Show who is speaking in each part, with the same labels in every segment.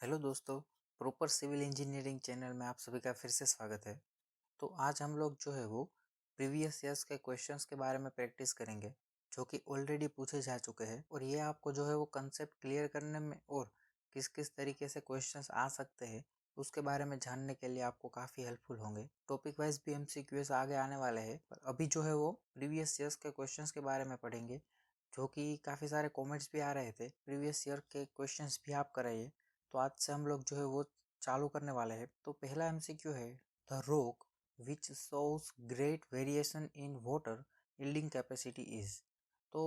Speaker 1: Hello दोस्तों। Proper civil engineering channel में आप सभी का फिर से स्वागत है। तो आज हम लोग जो है वो प्रीवियस ईयर्स के क्वेश्चंस के बारे में प्रैक्टिस करेंगे जो कि ऑलरेडी पूछे जा चुके हैं, और ये आपको जो है वो कंसेप्ट क्लियर करने में और किस किस तरीके से क्वेश्चंस आ सकते हैं उसके बारे में जानने के लिए आपको काफ़ी हेल्पफुल होंगे। टॉपिक वाइज भी एमसीक्यूज आगे आने वाले हैं, पर अभी जो है वो प्रीवियस ईयर्स के क्वेश्चंस के बारे में पढ़ेंगे, जो कि काफ़ी सारे कॉमेंट्स भी आ रहे थे प्रीवियस ईयर के क्वेश्चंस भी आप कराइए। तो आज से हम लोग जो है वो चालू करने वाले हैं। तो पहला एमसीक्यू है, the rock which shows great variation in water yielding capacity is. तो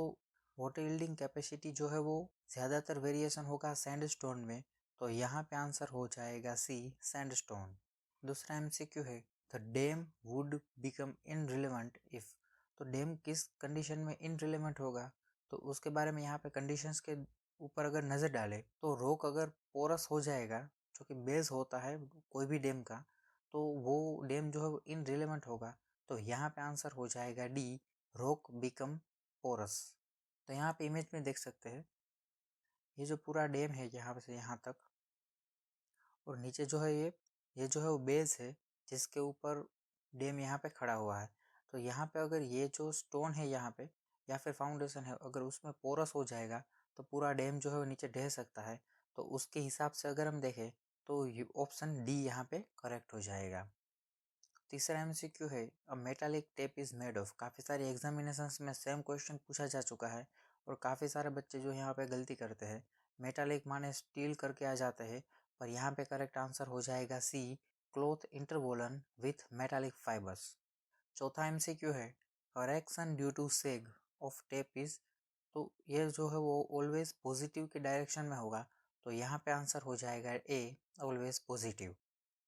Speaker 1: वाटर यील्डिंग कैपेसिटी जो है वो ज़्यादातर वेरिएशन होगा सैंडस्टोन में, तो यहाँ पे आंसर हो जाएगा सी, सैंडस्टोन। दूसरा एमसीक्यू है, the dam would become irrelevant if. तो डैम किस कंडीशन में इनरिलेवेंट होगा, तो उसके बारे में यहाँ पे कंडीशंस के ऊपर अगर नज़र डालें तो रॉक अगर पोरस हो जाएगा, जो कि बेस होता है कोई भी डैम का, तो वो डैम जो है वो इनरिलेवेंट होगा। तो यहाँ पे आंसर हो जाएगा डी, रॉक बिकम पोरस। तो यहाँ पे इमेज में देख सकते हैं ये जो पूरा डैम है यहाँ से यहाँ तक, और नीचे जो है ये जो है वो बेस है जिसके ऊपर डैम यहाँ पे खड़ा हुआ है। तो यहाँ पे अगर ये जो स्टोन है यहाँ पे या फिर फाउंडेशन है, अगर उसमें पोरस हो जाएगा तो पूरा डैम जो है वो नीचे ढह सकता है। तो उसके हिसाब से अगर हम देखें तो ऑप्शन डी यहाँ पे करेक्ट हो जाएगा। तीसरा एमसीक्यू है, अ metallic tape is made of. काफ़ी सारे एग्जामिनेशंस में सेम क्वेश्चन पूछा जा चुका है, और काफ़ी सारे बच्चे जो यहाँ पे गलती करते हैं, मेटालिक माने स्टील करके आ जाते हैं, पर यहाँ पे करेक्ट आंसर हो जाएगा C, cloth interwoven with metallic fibres. चौथा एमसीक्यू है, correction due to sag of tape is. तो ये जो है वो ऑलवेज पॉजिटिव के डायरेक्शन में होगा, तो यहाँ पे आंसर हो जाएगा ए, ऑलवेज पॉजिटिव।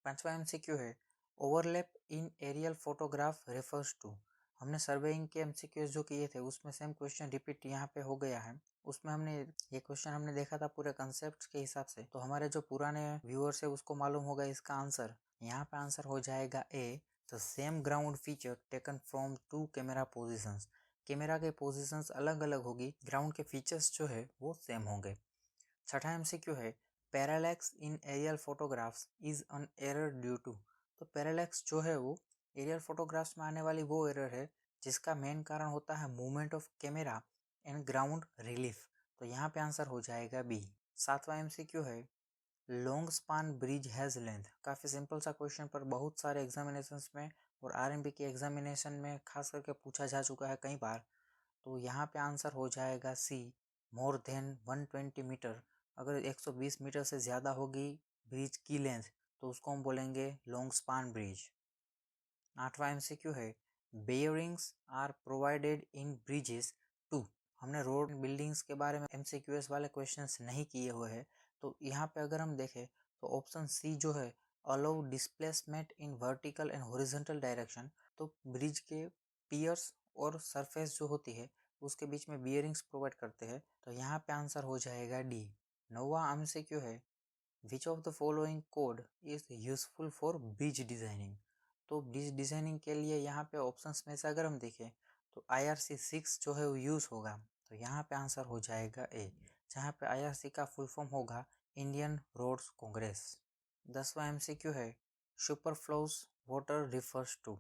Speaker 1: पांचवा एमसीक्यू है, overlap in aerial photograph refers to. हमने सर्वेइंग के एमसीक्यूज जो किए थे उसमें सेम क्वेश्चन रिपीट यहाँ पे हो गया है। उसमें हमने ये क्वेश्चन हमने देखा था पूरे कंसेप्ट के हिसाब से, तो हमारे जो पुराने व्यूअर्स है उसको मालूम होगा इसका आंसर। यहाँ पे आंसर हो जाएगा A, the same ground feature taken from two camera positions. Camera के पोजिशंस अलग अलग होगी, ग्राउंड के फीचर्स जो है वो सेम होंगे। छठा एमसीक्यू है, parallax in aerial photographs is an error due to. तो पैरालैक्स जो है वो एरियल फोटोग्राफ्स में आने वाली वो एरर है जिसका मेन कारण होता है movement of camera and ground relief. तो यहाँ पे आंसर हो जाएगा बी। सातवां एमसीक्यू है, long span bridge has length. काफ़ी सिंपल सा क्वेश्चन पर बहुत सारे एग्जामिनेशंस में और आरएमपी के एग्जामिनेशन में खास करके पूछा जा चुका है कई बार। तो यहाँ पे आंसर हो जाएगा सी, मोर देन 120 मीटर। अगर 120 मीटर से ज़्यादा होगी ब्रिज की लेंथ तो उसको हम बोलेंगे लॉन्ग स्पान ब्रिज। आठवां एमसीक्यू है, bearings are provided in bridges to. हमने रोड बिल्डिंग्स के बारे में एमसीक्यूएस वाले क्वेश्चंस नहीं किए हुए हैं, तो यहाँ पे अगर हम देखें तो ऑप्शन सी जो है, allow displacement in vertical and horizontal direction. तो ब्रिज के पियर्स और सरफेस जो होती है उसके बीच में बियरिंग्स प्रोवाइड करते हैं, तो यहाँ पे आंसर हो जाएगा डी। नौवां एमसीक्यू है, which of the following code is useful for bridge designing. तो ब्रिज डिजाइनिंग के लिए यहाँ पे ऑप्शंस में से अगर हम देखें तो IRC 6 जो है वो यूज होगा, तो यहाँ पे आंसर हो जाएगा ए, जहाँ पे IRC का फुल फॉर्म होगा इंडियन रोड्स कांग्रेस। 10वां एमसीक्यू है, सुपरफ्लोस वाटर रिफर्स टू।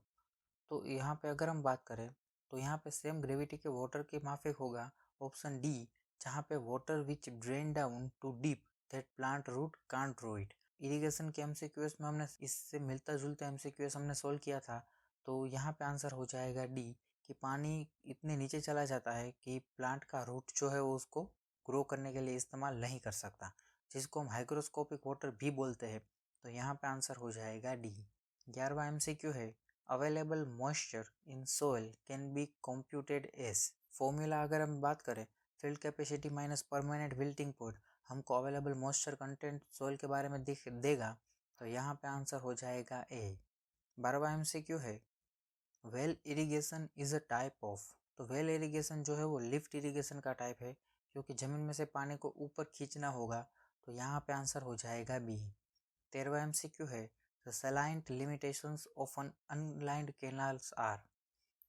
Speaker 1: तो यहाँ पे अगर हम बात करें तो यहाँ पे सेम ग्रेविटी के वाटर के माफिक होगा ऑप्शन डी, जहाँ पे water which drain down to deep that plant root can't draw it. Irrigation के एमसीक्यूएस में हमने इससे मिलता जुलता एमसीक्यूएस हमने सोल्व किया था, तो यहाँ पे आंसर हो जाएगा डी, कि पानी इतने नीचे चला जाता है कि प्लांट का रूट जो है वो उसको ग्रो करने के लिए इस्तेमाल नहीं कर सकता, जिसको हम हाइग्रोस्कोपिक वाटर भी बोलते हैं। तो यहाँ पे आंसर हो जाएगा डी। 11वां एमसीक्यू है, available moisture in soil can be computed as. Formula अगर हम बात करें, field capacity minus permanent wilting point हमको अवेलेबल मॉइस्चर कंटेंट सोइल के बारे में दिख देगा, तो यहाँ पे आंसर हो जाएगा ए। 12वां एमसीक्यू है, well irrigation is a type of. तो वेल इरिगेशन जो है वो लिफ्ट इरिगेशन का टाइप है, क्योंकि जमीन में से पानी को ऊपर खींचना होगा, तो यहाँ पे आंसर हो जाएगा बी। 13वां एमसीक्यू है, the salient limitations of an unlined canals are.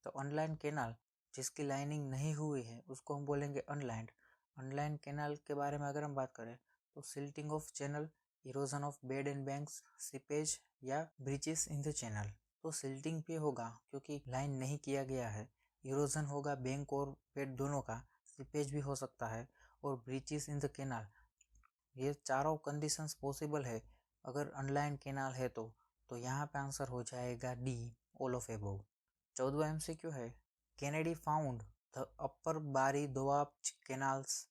Speaker 1: तो अनलाइंड कैनाल जिसकी लाइनिंग नहीं हुई है उसको हम बोलेंगे अनलाइंड। अनलाइंड कैनाल के बारे में अगर हम बात करें तो silting of channel erosion of bed and banks, seepage या ब्रीचेस इन द चैनल। तो सिल्टिंग पे होगा क्योंकि लाइन नहीं किया गया है, इरोजन होगा बैंक और बेड दोनों का, सीपेज भी हो सकता है और ब्रीचेस इन द कैनाल। ये चारों कंडीशंस पॉसिबल है अगर अनलाइन कैनाल है तो यहाँ पे आंसर हो जाएगा डी, ऑल ऑफ एबोव। 14वां एमसीक्यू है, Kennedy found the upper Bari Doab canals.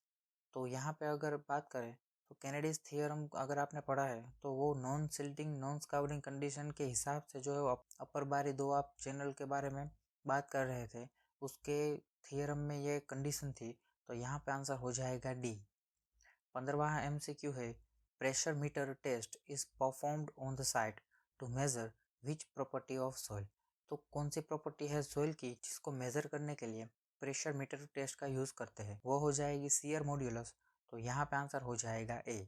Speaker 1: तो यहाँ पे अगर बात करें तो कैनेडीज थियरम अगर आपने पढ़ा है तो वो non silting non scouring condition के हिसाब से जो है वो अपर बारी दोआब चैनल के बारे में बात कर रहे थे, उसके थियरम में ये कंडीशन थी, तो यहाँ पे आंसर हो जाएगा डी। 15वां एमसीक्यू है, pressure meter test is performed on the site to measure which property of soil. तो कौन सी प्रॉपर्टी है सॉइल की जिसको मेजर करने के लिए प्रेशर मीटर टेस्ट का यूज करते हैं, वो हो जाएगी शियर मॉड्यूलस। तो यहाँ पे आंसर हो जाएगा ए।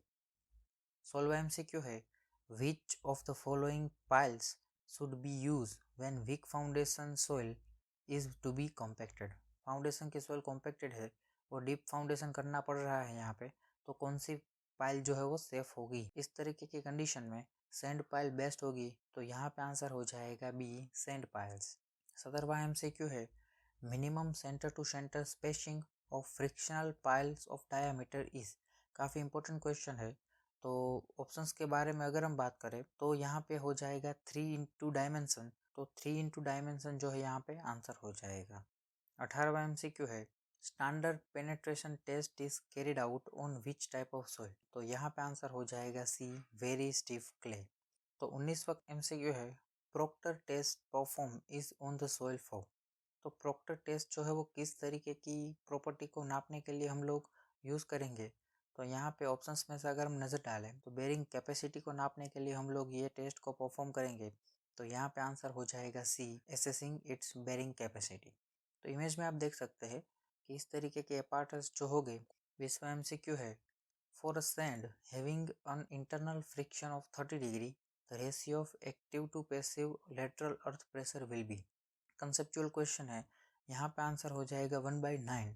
Speaker 1: 16वां एमसीक्यू है, which of the following piles should be use when weak foundation soil is to be compacted. Foundation की सॉइल कॉम्पैक्टेड है और डीप फाउंडेशन करना पड़ रहा है यहाँ पे, तो कौन सी पाइल जो है वो सेफ होगी। इस तरीके की कंडीशन में सैंड पाइल बेस्ट होगी, तो यहाँ पे आंसर हो जाएगा बी, सैंड पाइल्स। 17वां एमसीक्यू है, minimum centre to centre spacing of frictional piles of diameter is. काफ़ी इंपॉर्टेंट क्वेश्चन है। तो ऑप्शंस के बारे में अगर हम बात करें तो यहाँ पे हो जाएगा 3 इंटू डायमेंशन, तो 3 इंटू डायमेंशन जो है यहाँ पे आंसर हो जाएगा। 18वां एमसीक्यू है, standard penetration test is carried out on which type of soil. तो यहाँ पे आंसर हो जाएगा सी, वेरी स्टिफ क्ले। तो 19वां एमसीक्यू है, proctor test perform is on the soil form. तो प्रोक्टर टेस्ट जो है वो किस तरीके की प्रॉपर्टी को नापने के लिए हम लोग यूज़ करेंगे, तो यहाँ पे ऑप्शंस में से अगर हम नज़र डालें तो बेरिंग कैपेसिटी को नापने के लिए हम लोग ये टेस्ट को परफॉर्म करेंगे, तो यहाँ पे आंसर हो जाएगा सी, एसेसिंग इट्स बेरिंग कैपेसिटी। तो इमेज में आप देख सकते हैं कि इस तरीके के अपार्टस जो हो गए। 20वां एमसीक्यू है, for a sand having an internal friction of 30 degree the ratio of active to passive lateral earth pressure will be. Conceptual question है, यहाँ पे आंसर हो जाएगा 1/9।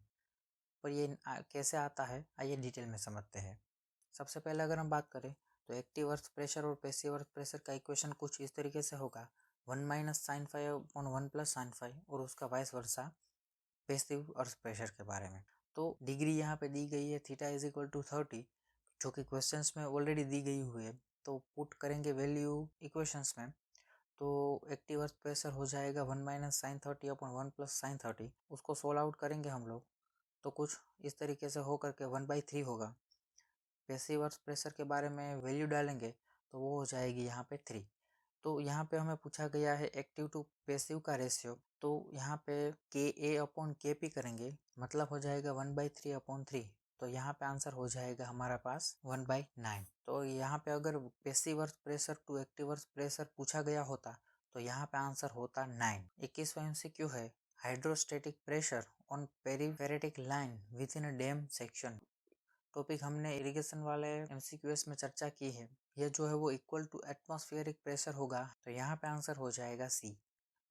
Speaker 1: पर ये कैसे आता है आइए डिटेल में समझते हैं। सबसे पहले अगर हम बात करें तो एक्टिव अर्थ प्रेशर और पैसिव अर्थ प्रेशर का इक्वेशन कुछ इस तरीके से होगा, 1 - sin⁵/1 + sin⁵, और उसका vice versa passive earth pressure के बारे में। तो डिग्री यहाँ पे दी गई है थीटा = 30, जो कि क्वेश्चंस में ऑलरेडी दी गई हुई है, तो पुट करेंगे वैल्यू इक्वेशंस में, तो एक्टिव अर्थ प्रेशर हो जाएगा 1 - sin⁵/1 + sin⁵। उसको सोल्व आउट करेंगे हम लोग तो कुछ इस तरीके से हो करके 1/3 होगा। पैसिव अर्थ प्रेशर के बारे में वैल्यू डालेंगे तो वो हो जाएगी यहाँ पे 3। तो यहाँ पे हमें पूछा गया है एक्टिव टू पैसिव का रेशियो, तो यहाँ पे KA/KP करेंगे, मतलब हो जाएगा 1/3/3। तो यहाँ पे आंसर हो जाएगा हमारा पास 1/9। तो यहाँ पे अगर passive earth pressure to active earth pressure पूछा गया होता तो यहाँ पे आंसर होता 9। 21वां एमसीक्यू है, hydrostatic pressure on phreatic line within a dam section. Topic हमने इरिगेशन वाले एमसीक्यूएस में चर्चा की है, यह जो है वो इक्वल टू एटमॉस्फेरिक प्रेशर होगा, तो यहाँ पे आंसर हो जाएगा सी।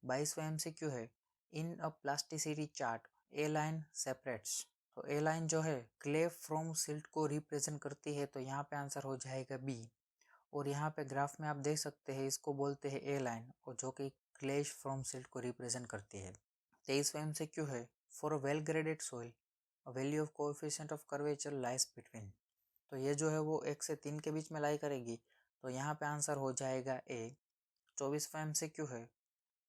Speaker 1: 22वां एमसीक्यू है, in a plasticity chart A line separates. तो ए लाइन जो है क्ले फ्रॉम सिल्ट को रिप्रेजेंट करती है, तो यहाँ पे आंसर हो जाएगा बी। और यहाँ पे ग्राफ में आप देख सकते हैं इसको बोलते हैं ए लाइन, और जो कि क्लेश फ्रॉम सिल्ट को रिप्रेजेंट करती है। 23वां एमसीक्यू है, for a well graded soil value of coefficient of curvature lies between. तो ये जो है वो 1 से 3 के बीच में लाई करेगी, तो यहाँ पे आंसर हो जाएगा ए। 24वां एमसीक्यू है,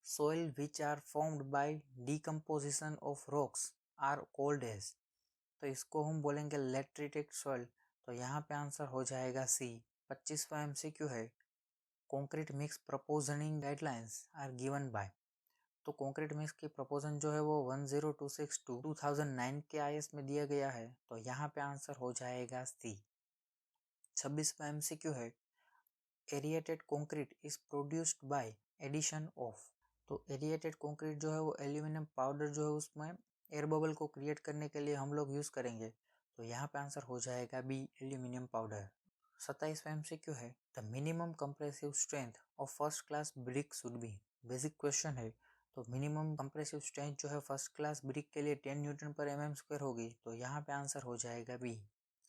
Speaker 1: soil which are formed by decomposition of rocks are called as. तो इसको हम बोलेंगे लेट्रिटिक सोइल, तो यहाँ पे आंसर हो जाएगा सी। 25वां एमसीक्यू है, concrete mix proportioning guidelines are given by. तो कॉन्क्रीट मिक्स की प्रपोजन जो है वो 10262/2009 के IS में दिया गया है, तो यहाँ पे आंसर हो जाएगा सी। 26वां एमसीक्यू है, aerated concrete is produced by addition of. तो एरिएटेड कॉन्क्रीट जो है वो एल्यूमिनियम पाउडर जो है उसमें एयर बबल को क्रिएट करने के लिए हम लोग यूज़ करेंगे, तो यहाँ पे आंसर हो जाएगा बी, एल्यूमिनियम पाउडर। 27वां एमसीक्यू है, the minimum compressive strength of first class brick should be. Basic question है, तो मिनिमम कंप्रेसिव स्ट्रेंथ जो है फर्स्ट क्लास ब्रिक के लिए 10 N/mm होगी, तो यहाँ पे आंसर हो जाएगा बी।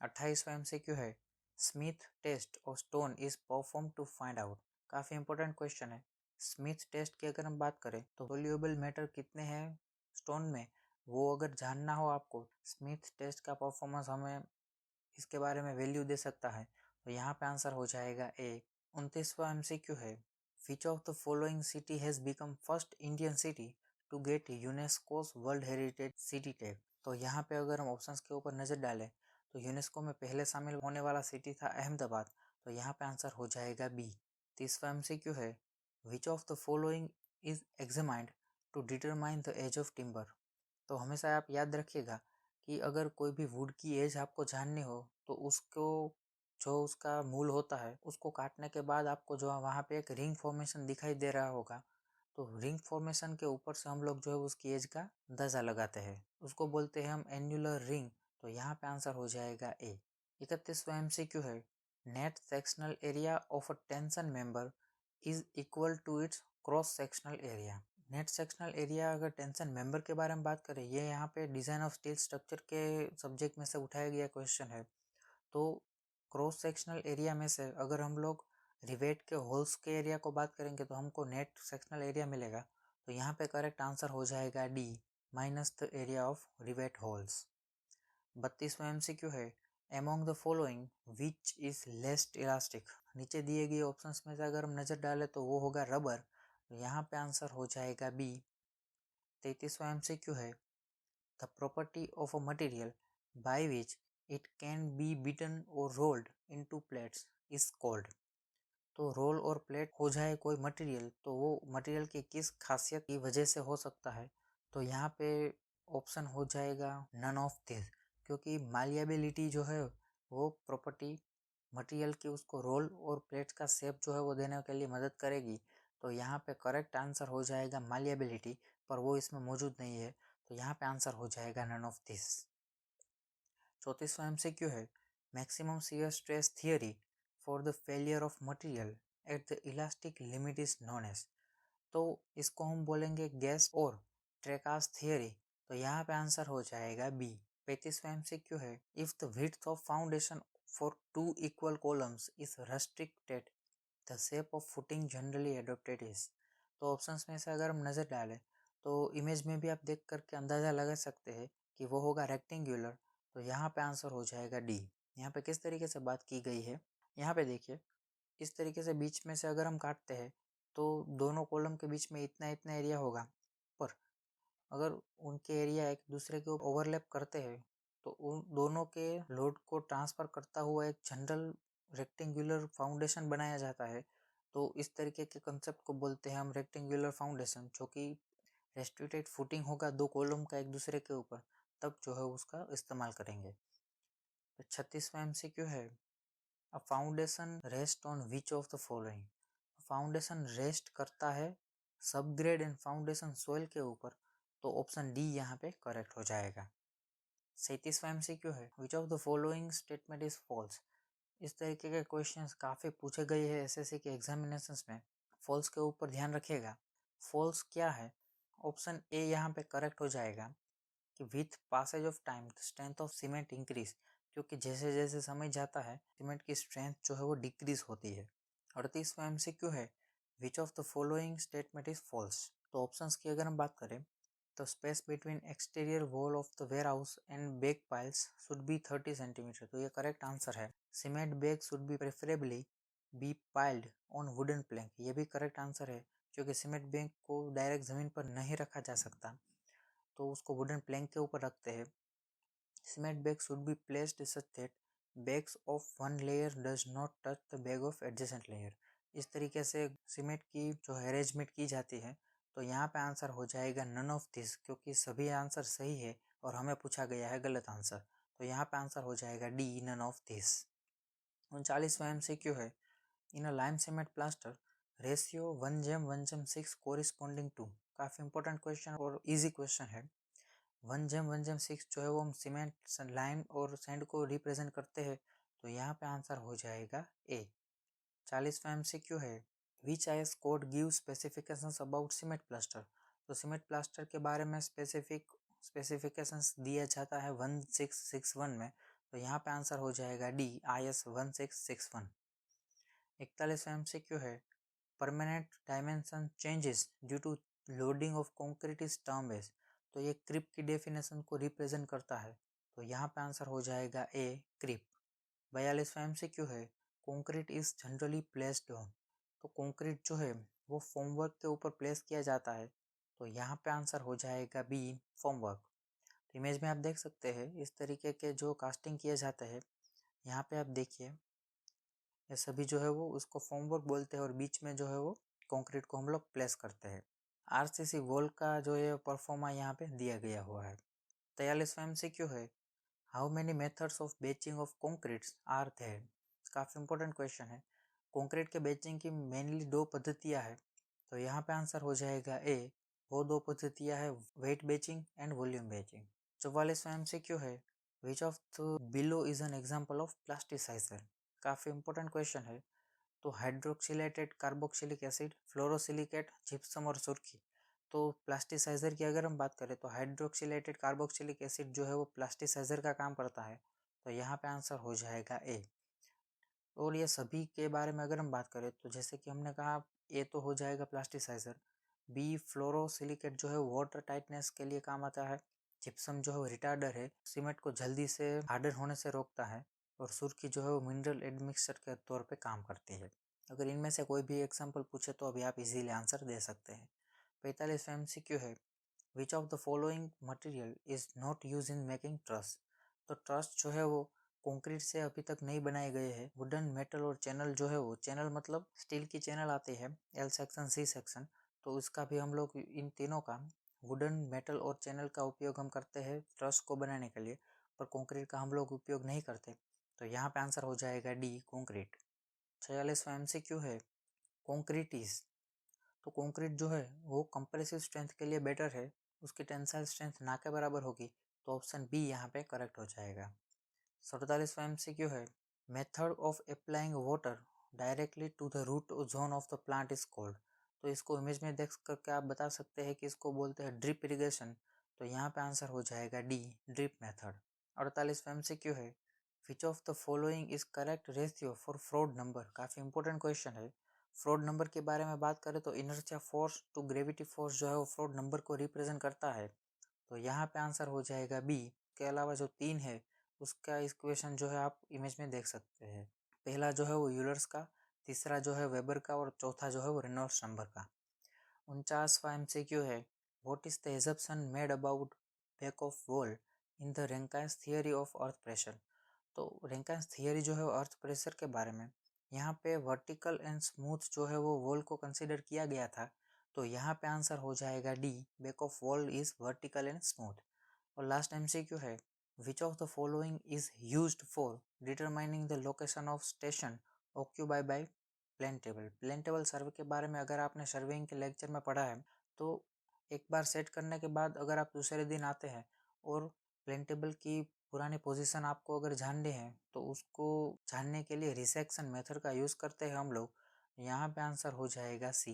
Speaker 1: 28वां एमसीक्यू है, Smith test of stone is perform to find out. काफ़ी इंपॉर्टेंट क्वेश्चन है। स्मिथ टेस्ट की अगर हम बात करें तो सोल्यूबल मैटर कितने हैं स्टोन में, वो अगर जानना हो आपको, स्मिथ टेस्ट का परफॉर्मेंस हमें इसके बारे में वैल्यू दे सकता है। तो यहाँ पे आंसर हो जाएगा ए। 29वां एमसीक्यू है, which of the following city has become first Indian city to get UNESCO's world heritage city tag. तो यहाँ पे अगर हम ऑप्शंस के ऊपर नजर डालें तो यूनेस्को में पहले शामिल होने वाला सिटी था अहमदाबाद। तो यहाँ पे आंसर हो जाएगा बी। 30वां एमसीक्यू है, which of the following is examined to determine the age of timber. तो हमेशा आप याद रखिएगा कि अगर कोई भी वुड की एज आपको जाननी हो तो उसको जो उसका मूल होता है उसको काटने के बाद आपको जो वहाँ पे एक रिंग फॉर्मेशन दिखाई दे रहा होगा, तो रिंग फॉर्मेशन के ऊपर से हम लोग जो है उसकी एज का अंदाज़ा लगाते हैं, उसको बोलते हैं हम एन्युलर रिंग। तो यहाँ पे आंसर हो जाएगा ए। 31वां एमसीक्यू है, net sectional area of a tension member is equal to its cross sectional area. Net sectional area अगर टेंशन मेंबर के बारे में बात करें, ये यहाँ पे डिज़ाइन ऑफ स्टील स्ट्रक्चर के सब्जेक्ट में से उठाया गया क्वेश्चन है। तो क्रॉस सेक्शनल एरिया में से अगर हम लोग रिवेट के होल्स के एरिया को बात करेंगे तो हमको नेट सेक्शनल एरिया मिलेगा। तो यहाँ पे करेक्ट आंसर हो जाएगा D, minus the area of rivet holes. 32वां एमसीक्यू है, among the following which is least elastic. नीचे दिए गए ऑप्शंस में से अगर हम नजर डालें तो वो होगा रबर। तो यहाँ पे आंसर हो जाएगा बी। 33वां एमसीक्यू है, the property of a material by which it can be beaten और rolled into plates is called. तो रोल और प्लेट हो जाए कोई मटेरियल तो वो मटेरियल की किस खासियत की वजह से हो सकता है। तो यहाँ पे ऑप्शन हो जाएगा नन ऑफ दिस, क्योंकि मालिएबिलिटी जो है वो प्रॉपर्टी मटेरियल की उसको रोल और प्लेट का शेप जो है वो देने के लिए मदद करेगी। तो यहाँ पे करेक्ट आंसर हो जाएगा मालिएबिलिटी, पर वो इसमें मौजूद नहीं है। तो यहाँ पे आंसर हो जाएगा नन ऑफ दिस। 34वां एमसीक्यू है, maximum shear stress theory for the failure of material at the elastic limit is known as. तो इसको हम बोलेंगे गैस और ट्रेकास थियरी। तो यहाँ पे आंसर हो जाएगा बी। 35वां एमसीक्यू है, if the width of foundation for two equal columns is restricted the shape of footing generally adopted is. तो ऑप्शंस में से अगर हम नज़र डालें तो इमेज में भी आप देख करके अंदाज़ा लगा सकते हैं कि वो होगा रेक्टेंगुलर। तो यहाँ पे आंसर हो जाएगा डी। यहाँ पे किस तरीके से बात की गई है, यहाँ पे देखिए, इस तरीके से बीच में से अगर हम काटते हैं तो दोनों कॉलम के बीच में इतना इतना एरिया होगा, पर अगर उनके एरिया एक दूसरे के ऊपर ओवरलैप करते हैं तो उन दोनों के लोड को ट्रांसफ़र करता हुआ एक जनरल रेक्टेंगुलर फाउंडेशन बनाया जाता है। तो इस तरीके के कंसेप्ट को बोलते हैं हम रेक्टेंगुलर फाउंडेशन, जो कि रेस्ट्रिक्टेड फुटिंग होगा दो कॉलम का एक दूसरे के ऊपर, तब जो है उसका इस्तेमाल करेंगे। तो 36वां एमसीक्यू है, अ foundation rest on which of the following. Foundation rest करता है सबग्रेड एंड फाउंडेशन सोइल के ऊपर। तो ऑप्शन डी यहाँ पे करेक्ट हो जाएगा। 37वां एमसीक्यू है, which of the following statement is false. इस तरीके के क्वेश्चंस काफ़ी पूछे गए हैं एसएससी के एग्जामिनेशंस में। फॉल्स के ऊपर ध्यान रखिएगा। फॉल्स क्या है, ऑप्शन ए यहाँ पे करेक्ट हो जाएगा कि with passage of time the strength of cement increase, क्योंकि जैसे जैसे समय जाता है सीमेंट की स्ट्रेंथ जो है वो डिक्रीज होती है। 38वां एमसीक्यू है, which of the following statement is false. तो ऑप्शंस की अगर हम बात करें तो space between exterior wall of the warehouse and bag piles should be 30 centimetre. तो ये करेक्ट आंसर है। Cement bag should be preferably be piled on wooden plank, ये भी करेक्ट आंसर है, क्योंकि सीमेंट बैग को डायरेक्ट ज़मीन पर नहीं रखा जा सकता, तो उसको वुडन प्लैंक के ऊपर रखते हैं। Cement bag should be placed such that bags of one layer does not touch the bag of adjacent layer. इस तरीके से सीमेंट की जो अरेंजमेंट की जाती है। तो यहाँ पे आंसर हो जाएगा नन ऑफ दिस, क्योंकि सभी आंसर सही है और हमें पूछा गया है गलत आंसर। तो यहाँ पे आंसर हो जाएगा डी, नन ऑफ दिस। 39वां एमसीक्यू है, in a lime cement plaster ratio 1:1:6 corresponding to. काफ़ी इंपॉर्टेंट क्वेश्चन और इजी क्वेश्चन है। 1:1:6 जो है वो हम सीमेंट लाइम और सैंड को रिप्रेजेंट करते हैं। तो यहाँ पे आंसर हो जाएगा ए। 40वां एमसीक्यू है, which IS code give specifications about cement plaster. तो सीमेंट प्लास्टर के बारे में स्पेसिफिकेशंस दिया जाता है 1661 में। तो यहाँ पे आंसर हो जाएगा डी, IS 1661। 41वां MCQ है, permanent dimension changes due to loading of concrete is term as. तो ये क्रिप की डेफिनेशन को रिप्रेजेंट करता है, तो यहाँ पे आंसर हो जाएगा ए, क्रिप। 42वां MCQ है, concrete is generally placed on. तो कंक्रीट जो है वो फॉर्मवर्क के ऊपर प्लेस किया जाता है, तो यहाँ पे आंसर हो जाएगा बी, फॉर्मवर्क। तो इमेज में आप देख सकते हैं इस तरीके के जो कास्टिंग किए जाते हैं, यहाँ पे आप देखिए ये सभी जो है वो उसको फॉर्मवर्क बोलते हैं और बीच में जो है वो कंक्रीट को हम लोग प्लेस करते हैं। RCC वॉल का जो है परफॉर्मा यहाँ पे दिया गया हुआ है। 43वां MCQ है, how many methods of batching of concretes are there. काफ़ी इंपॉर्टेंट क्वेश्चन है। कंक्रीट के बेचिंग की मेनली 2 पद्धतियाँ हैं, तो यहाँ पे आंसर हो जाएगा ए, वो 2 पद्धतियाँ है wet batching and volume batching. 44वां MCQ है, which of the below is an example of plasticiser. काफ़ी इंपॉर्टेंट क्वेश्चन है। तो hydroxylated carboxylic acid, fluorosilicate, gypsum और सुर्खी। तो प्लास्टिसाइजर की अगर हम बात करें तो हाइड्रोक्सिलेटेड कार्बोक्सिलिक एसिड जो है वो प्लास्टिसाइजर का काम करता है, तो यहाँ पे आंसर हो जाएगा ए। और ये सभी के बारे में अगर हम बात करें तो जैसे कि हमने कहा ए तो हो जाएगा प्लास्टिसाइजर, बी फ्लोरोसिलिकेट जो है वाटर टाइटनेस के लिए काम आता है, जिप्सम जो है वो रिटार्डर है, सीमेंट को जल्दी से हार्डर होने से रोकता है, और सुर्खी जो है वो मिनरल एडमिक्सचर के तौर पे काम करती है। अगर इनमें से कोई भी एग्जाम्पल पूछे तो अभी आप इजीली आंसर दे सकते हैं। 45वां MCQ है, which of the following material is not use in making truss. तो ट्रस जो है वो कंक्रीट से अभी तक नहीं बनाए गए हैं। वुडन, मेटल और चैनल जो है वो, चैनल मतलब स्टील की चैनल आती है, L सेक्शन, C सेक्शन, तो उसका भी हम लोग इन तीनों का वुडन, मेटल और चैनल का उपयोग हम करते हैं ट्रस को बनाने के लिए, पर कंक्रीट का हम लोग उपयोग नहीं करते, तो यहाँ पे आंसर हो जाएगा डी, कंक्रीट। 46वां MCQ है, कंक्रीट इज। तो कंक्रीट जो है वो कंप्रेसिव स्ट्रेंथ के लिए बेटर है, उसकी टेंसाइल स्ट्रेंथ ना के बराबर होगी, तो ऑप्शन बी यहाँ पे करेक्ट हो जाएगा। 47वां MCQ है, method of applying water directly to the root zone of the plant is called. तो इसको इमेज में देख करके आप बता सकते हैं कि इसको बोलते हैं ड्रिप इरिगेशन, तो यहाँ पे आंसर हो जाएगा डी, ड्रिप मेथड। 48वां MCQ है, which of the following is correct ratio for Froude number. काफ़ी इंपॉर्टेंट क्वेश्चन है। फ्रॉड नंबर के बारे में बात करें तो inertia force to gravity force जो है वो फ्रॉड नंबर को रिप्रेजेंट करता है, तो यहाँ पे आंसर हो जाएगा बी। के अलावा जो 3 है उसका इक्वेशन जो है आप इमेज में देख सकते हैं। पहला जो है वो यूलर्स का, तीसरा जो है वेबर का, और चौथा जो है वो रेनॉल्ड्स नंबर का। 49वां MCQ है, what is the assumption made about back of wall in the Rankine's theory of earth pressure. तो रैंकाइन्स थियरी जो है अर्थ प्रेशर के बारे में, यहाँ पे वर्टिकल एंड स्मूथ जो है वो वॉल को कंसिडर किया गया था, तो यहाँ पे आंसर हो जाएगा D, back of wall is vertical and smooth. और लास्ट MCQ है, which of the following is used for determining the location of station occupy by plane table. Plane table survey के बारे में अगर आपने सर्वेइंग के लेक्चर में पढ़ा है, तो एक बार सेट करने के बाद अगर आप दूसरे दिन आते हैं और प्लेन टेबल की पुरानी पोजीशन आपको अगर जाननी है, तो उसको जानने के लिए रिसेक्शन मेथड का यूज़ करते हैं हम लोग। यहाँ पे आंसर हो जाएगा सी।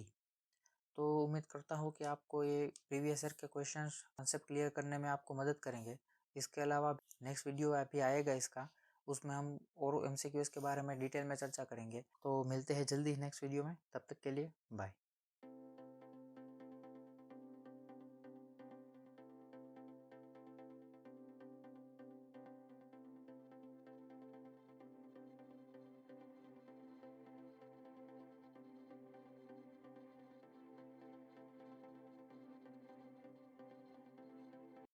Speaker 1: तो उम्मीद करता हूँ कि आपको ये प्रीवियस ईयर के क्वेश्चंस कॉन्सेप्ट क्लियर करने में आपको मदद करेंगे। इसके अलावा नेक्स्ट वीडियो अभी आएगा इसका, उसमें हम और MCQs के बारे में डिटेल में चर्चा करेंगे। तो मिलते हैं जल्दी नेक्स्ट वीडियो में, तब तक के लिए बाय।